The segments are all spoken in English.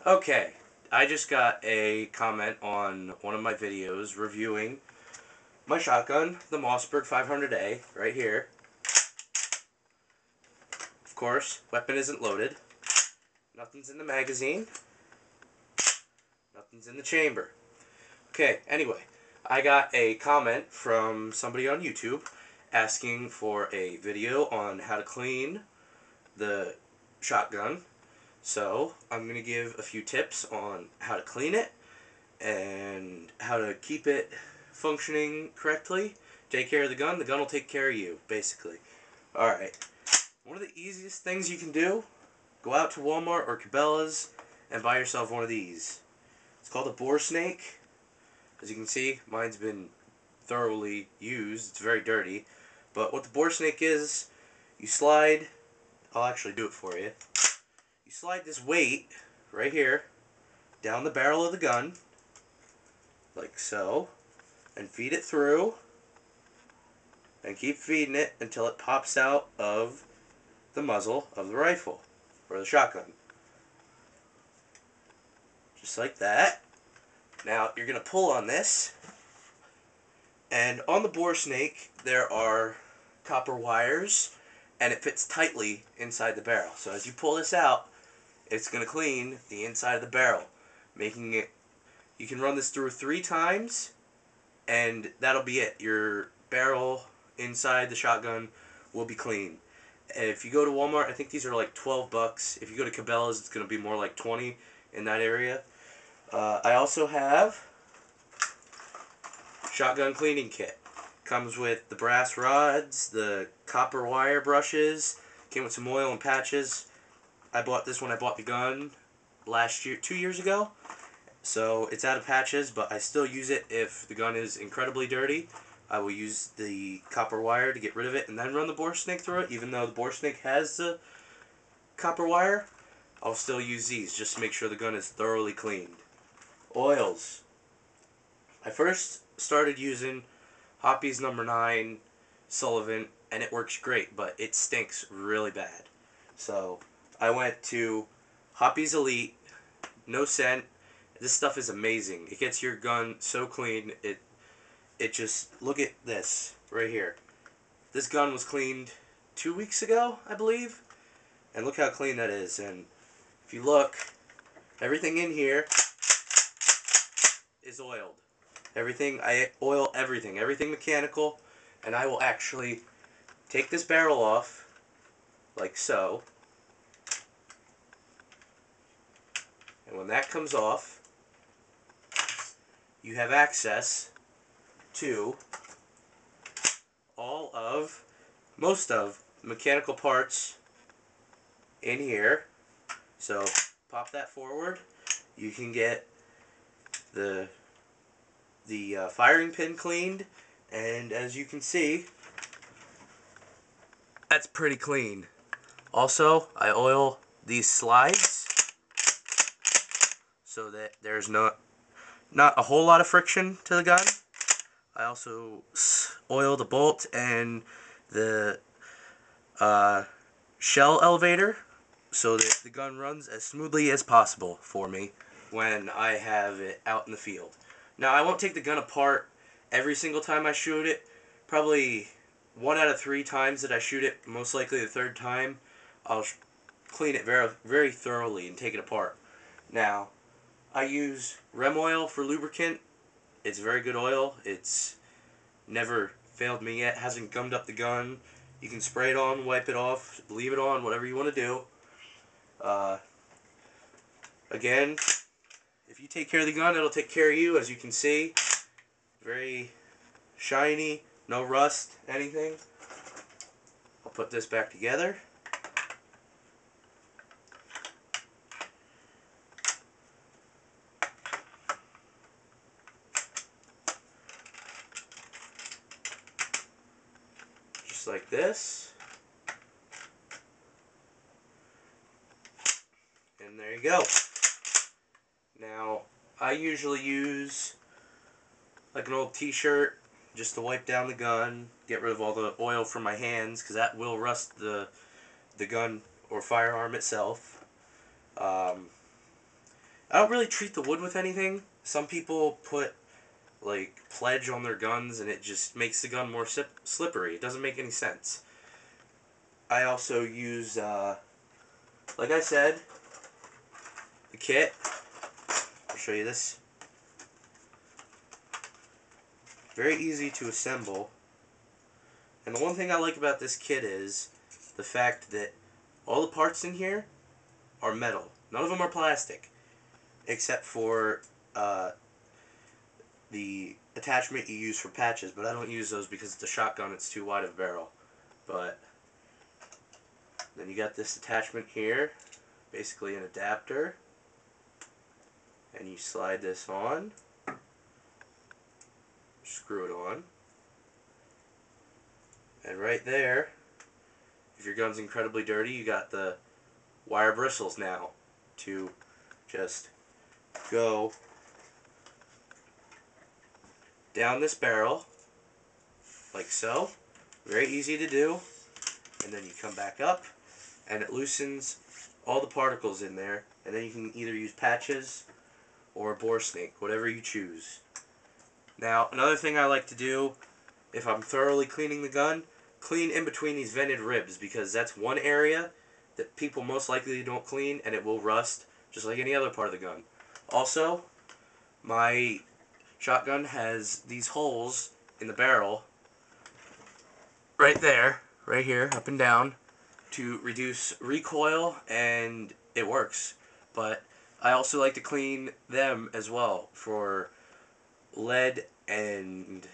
Okay, I just got a comment on one of my videos reviewing my shotgun, the Mossberg 500A, right here. Of course, weapon isn't loaded. Nothing's in the magazine. Nothing's in the chamber. Okay, anyway, I got a comment from somebody on YouTube asking for a video on how to clean the shotgun. So, I'm going to give a few tips on how to clean it and how to keep it functioning correctly. Take care of the gun will take care of you, basically. Alright, one of the easiest things you can do, go out to Walmart or Cabela's and buy yourself one of these. It's called a bore snake. As you can see, mine's been thoroughly used. It's very dirty. But what the bore snake is, you slide, I'll actually do it for you. You slide this weight right here down the barrel of the gun, like so, and feed it through, and keep feeding it until it pops out of the muzzle of the rifle, or the shotgun. Just like that. Now, you're going to pull on this, and on the bore snake, there are copper wires, and it fits tightly inside the barrel. So as you pull this out, it's going to clean the inside of the barrel, making it, you can run this through 3 times, and that'll be it. Your barrel inside the shotgun will be clean. If you go to Walmart, I think these are like $12. If you go to Cabela's, it's going to be more like 20 in that area. I also have shotgun cleaning kit. Comes with the brass rods, the copper wire brushes, came with some oil and patches. I bought this when I bought the gun last year, 2 years ago. So it's out of patches, but I still use it if the gun is incredibly dirty. I will use the copper wire to get rid of it and then run the bore snake through it. Even though the bore snake has the copper wire, I'll still use these just to make sure the gun is thoroughly cleaned. Oils. I first started using Hoppy's number 9 Sullivan, and it works great, but it stinks really bad. So I went to Hoppy's Elite, no scent. This stuff is amazing. It gets your gun so clean. It just, look at this right here. This gun was cleaned 2 weeks ago, I believe, and look how clean that is. And if you look, everything in here is oiled. Everything, I oil everything mechanical, and I will actually take this barrel off, like so, and when that comes off, you have access to most of the mechanical parts in here. So, pop that forward, you can get the firing pin cleaned, and as you can see, that's pretty clean. Also, I oil these slides so that there's not a whole lot of friction to the gun. I also oil the bolt and the shell elevator so that the gun runs as smoothly as possible for me when I have it out in the field. Now, I won't take the gun apart every single time I shoot it. Probably 1 out of 3 times that I shoot it, most likely the 3rd time, I'll clean it very, very thoroughly and take it apart. Now, I use Rem oil for lubricant. It's very good oil. It's never failed me yet. Hasn't gummed up the gun. You can spray it on, wipe it off, leave it on, whatever you want to do. Again, if you take care of the gun, it'll take care of you. As you can see, very shiny, no rust, anything. I'll put this back together. Just like this. And there you go. Now, I usually use like an old t-shirt just to wipe down the gun, get rid of all the oil from my hands, because that will rust the gun or firearm itself. I don't really treat the wood with anything. Some people put like pledge on their guns and it just makes the gun more slippery. It doesn't make any sense. I also use, like I said, the kit. I'll show you this. Very easy to assemble. And the one thing I like about this kit is the fact that all the parts in here are metal. None of them are plastic, except for the attachment you use for patches, but I don't use those because it's a shotgun, it's too wide of a barrel. But then you got this attachment here, basically an adapter, and you slide this on, screw it on, and right there, if your gun's incredibly dirty, you got the wire bristles now to just go down this barrel like so. Very easy to do. And then you come back up and it loosens all the particles in there, and then you can either use patches or a bore snake, whatever you choose. Now, another thing I like to do if I'm thoroughly cleaning the gun, clean in between these vented ribs, because that's one area that people most likely don't clean and it will rust just like any other part of the gun. Also, my shotgun has these holes in the barrel right there, right here, up and down, to reduce recoil, and it works. But I also like to clean them as well for lead and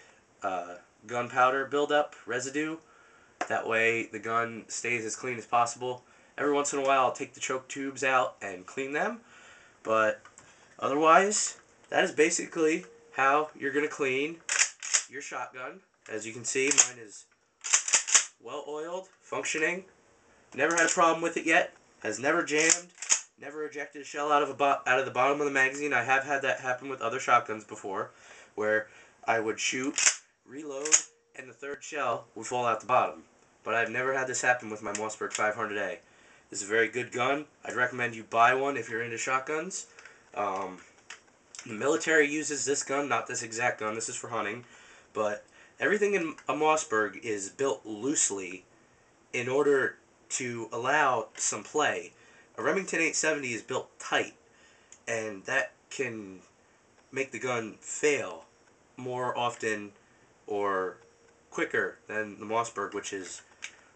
gunpowder buildup, residue. That way the gun stays as clean as possible. Every once in a while I'll take the choke tubes out and clean them, but otherwise that is basically how you're going to clean your shotgun. As you can see, mine is well oiled, functioning, never had a problem with it yet, has never jammed, never ejected a shell out of the bottom of the magazine. I have had that happen with other shotguns before, where I would shoot, reload, and the third shell would fall out the bottom. But I've never had this happen with my Mossberg 500A. This is a very good gun. I'd recommend you buy one if you're into shotguns. The military uses this gun, not this exact gun. This is for hunting. But everything in a Mossberg is built loosely in order to allow some play. A Remington 870 is built tight, and that can make the gun fail more often or quicker than the Mossberg, which is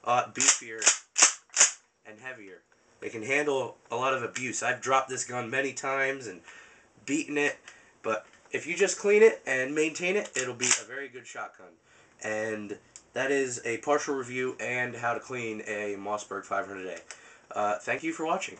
beefier and heavier. It can handle a lot of abuse. I've dropped this gun many times and beaten it, but if you just clean it and maintain it, it'll be a very good shotgun. And that is a partial review and how to clean a Mossberg 500A. Thank you for watching.